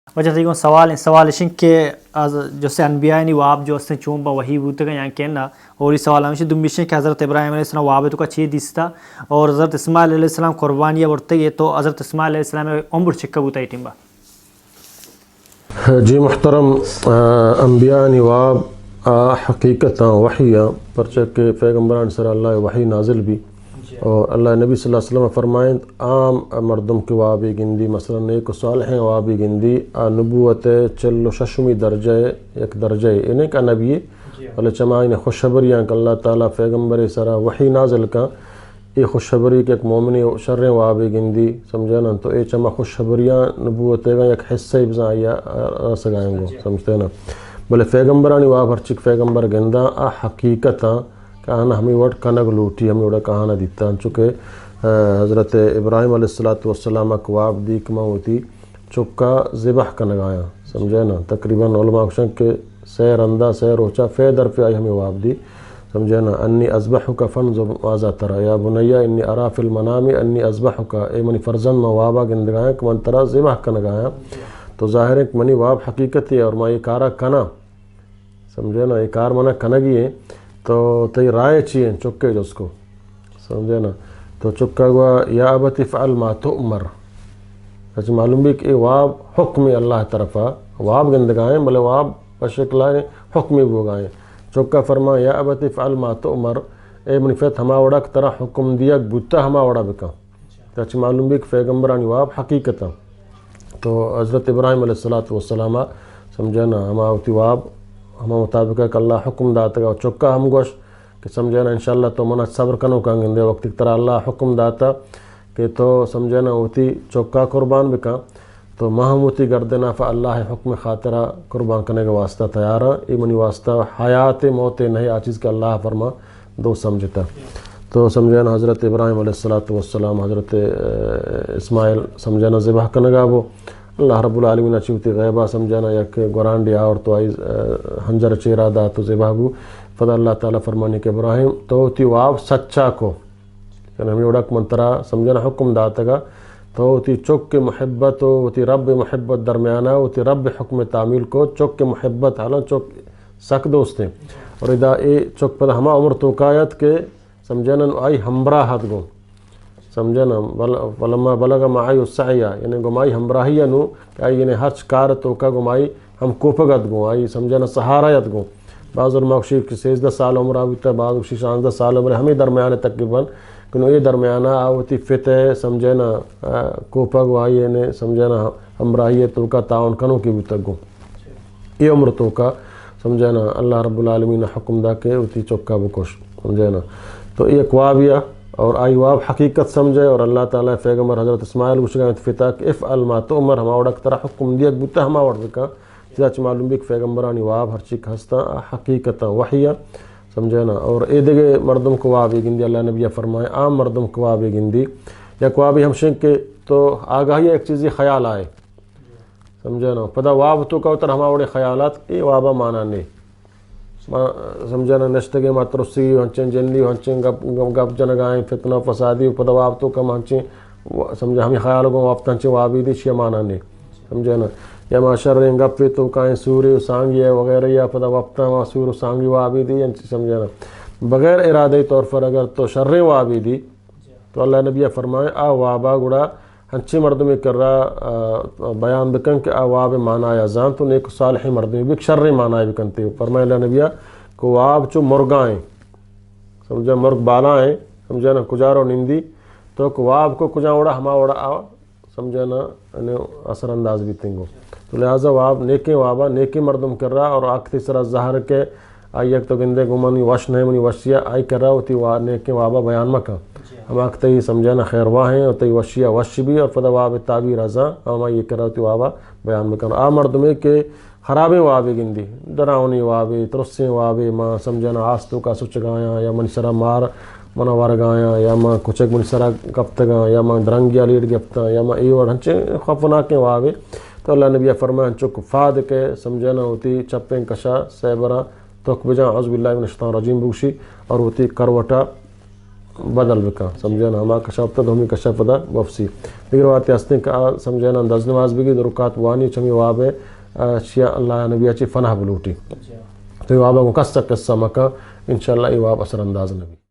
وجہ تیگون سوال اشن کہ جو سے انبیاء نی واب جو سے چون با وحی بوتے گا یعنی کہنا اور اس سوال ہمشہ دنبیشن کہ حضرت ابراہیم علیہ السلام واب تو کا چی دیستا اور حضرت اسماعیل علیہ السلام قربانیہ ورتے گئے تو حضرت اسماعیل علیہ السلام عمر چکا بوتا ہے ٹیمبا. جی محترم، انبیاء نی واب حقیقتاں وحیاں پرچہ کہ پیغمبران صلی اللہ علیہ وحی نازل بھی اور اللہ نبی صلی اللہ علیہ وسلم فرمائیں عام مردم کی وابی گندی مثلا نیک و صالحیں وابی گندی نبوت چل و ششمی درجہ ایک درجہ انہیں کا نبی ولی چمائن خوشبریاں کہ اللہ تعالیٰ پیغمبر سرا وحی نازل کا یہ خوشبری کہ ایک مومنی شریں وابی گندی سمجھے نا تو اے چما خوشبریاں نبوت گا ایک حصہ بزاں یا رسگائیں گو سمجھتے نا بلے پیغمبرانی واب ہر چک پیغمبر گندہ حقیقتاں کہانا ہمیں وڈ کنگ لوٹی ہمیں وڈا کہانا دیتا چونکہ حضرت ابراہیم علیہ السلام کو واب دی کما ہوتی چکا ذبح کنگ آیا سمجھے نا تقریباً علماء کشن کے سیر اندہ سیر روچا فے در پہ آئی ہمیں واب دی سمجھے نا انی ازبحک فانظر ماذا ترى یا بنیا انی ارا فی المنام انی ازبحک اے منی فرزند میں وابا گندگایا کہ من ترا ذبح کنگ آیا تو ظاہر ہے کہ منی واب حقیقت ہے اور میں یہ کارا کنا سمجھے نا یہ کار منہ کنگی ہے تو تی رائے چیئیں چکے جو اس کو سمجھے نا تو چکا گوا یا ابت فعل ما تؤمر اچھا معلوم بھی کہ واب حکم اللہ طرفا واب گندگائیں بلے واب بشکلائیں حکمی بوگائیں چکا فرما یا ابت فعل ما تؤمر اے منفیت ہما وڑا طرح حکم دیا بوتا ہما وڑا بکا اچھا معلوم بھی کہ پیغمبرانی واب حقیقتا تو حضرت ابراہیم علیہ السلام سمجھے نا ہما ہوتی واب ہما مطابق ہے کہ اللہ حکم داتا گا چکا ہم گوش کہ سمجھے نا انشاءاللہ تو منا صبر کنو کانگندے وقت ایک طرح اللہ حکم داتا کہ تو سمجھے نا ہوتی چکا قربان بکا تو محموتی گردنا فا اللہ حکم خاطرہ قربان کرنے کا واسطہ تیارا ایمنی واسطہ حیات موت نہیں آچیز کہ اللہ فرما دو سمجھتا تو سمجھے نا حضرت ابراہیم علیہ السلام حضرت اسماعیل سمجھے نا ذبح کرنے گا وہ اللہ رب العالمین اچھی ہوتی غیبہ سمجھانا یک گرانڈی اور تو آئی ہنجر چیرہ دا تو ذبح بو فدا اللہ تعالیٰ فرمانی کہ ابراہیم تو تی واب سچا کو یعنی ہمیں اڑک منترا سمجھانا حکم داتا گا تو تی چک کے محبت ہو تی رب محبت درمیانہ ہو تی رب حکم تعمیل کو چک کے محبت حالاں چک سک دوستیں اور ادا اے چک پدا ہما عمر توقایت کے سمجھانا آئی ہمراہت گو سمجھنا ولما بلغ معائی السعیہ یعنی گمائی ہمراہیہ نو کہ آئی یعنی ہرچ کار توکا گمائی ہم کوپگت گو آئی سمجھنا سہارایت گو بعض علماء کشی 16 سال عمر آبیتا بعض کشی 16 سال عمر ہمیں درمیانے تقریباً کنو یہ درمیانہ آوتی فتح سمجھنا کوپا گو آئی یعنی سمجھنا ہمراہیہ توکا تعاون کنو کی بھی تک گو یہ عمر توکا سمجھنا اللہ رب العالمین حکم دا کے اوتی چکا بکش سمجھنا تو یہ قوابیہ اور آئی واب حقیقت سمجھے اور اللہ تعالیٰ پیغمبر حضرت اسماعیل کو شکایت فتح کہ افعل ما تؤمر ہما وڑک طرح حکم دیا بوتا ہما وڑ بکا چیزا معلوم بھی کہ پیغمبرانی واب ہر چیک ہستا حقیقتا وحیہ سمجھے نا اور اے دگے مردم کو وابی گندی اللہ نبیہ فرمائے عام مردم کو وابی گندی یا کوابی ہمشن کے تو آگاہی ایک چیزی خیال آئے سمجھے نا پدا واب تو کا ہما وڑے خیالات اے وابا مانا نہیں سمجھنا نشتگے ماترسی ہنچیں جنلی ہنچیں گپ جنگائیں فتنہ فسادی پدا واب تو کم ہنچیں سمجھا ہمیں خیال گو واب تنچیں وابی دی شیع مانا نہیں سمجھنا یا ما شریں گپ تو کائیں سوری سانگی ہے وغیرہ یا پدا وابتا ما سور سانگی وابی دی سمجھنا بغیر ارادی طور پر اگر تو شریں وابی دی تو اللہ نبیہ فرمائے آ وابا گڑا ہنچی مردمی کر رہا بیان بکن کہ آواب معنی ازان تو نیک صالحی مردمی بک شرری معنی بکنتی فرمائے اللہ نبیہ کہ واب چو مرگائیں سمجھا مرگ بالائیں سمجھا نا کجارو نندی تو کہ واب کو کجا اڑا ہما اڑا آ سمجھا نا اثر انداز بھی تنگو تو لہٰذا واب نیکی وابا نیکی مردم کر رہا اور آکتی سرا ظاہر کے آئی ایک تو گندے گمانی وش نہیں منی وشیہ آئی کر رہا ہوتی نیکی وابا بیان مکا ہم آکتے ہی سمجھانا خیر واہ ہیں اور تی وشیہ وش بھی اور پدا واب تعبیر ازاں ہما یہ کر رہا ہوتی وابا بیان مکا آ مردمی کے خرابیں وابی گندی دراؤنی وابی ترسیں وابی ماں سمجھانا آستو کا سچ گایا یا من سرا مار منا ورگایا یا ماں کچک من سرا گپتگاں یا ماں درنگیا لیڈ گپتا یا ماں ایوڑ ہنچے خفناکیں وابی تو اللہ نبیہ فرمائے ہنچک فاد کے سمجھانا ہوتی چپیں کشا سیبرا توک بجاں عوذ باللہ من الشیطان الرجیم بوشی اور ہوتی کروٹا بدل بکا سمجھنا ہما کشاف تد ہمی کشاف پدا وفسی دیگر بات ہستے کا سمجھنا انداز نماز بگی درکات وانی چمی واب شیعہ اللہ نبی اچھی فنہ بلوٹی تو یہ وابا کو قصہ مکہ انشاءاللہ یہ واب اثر انداز نبی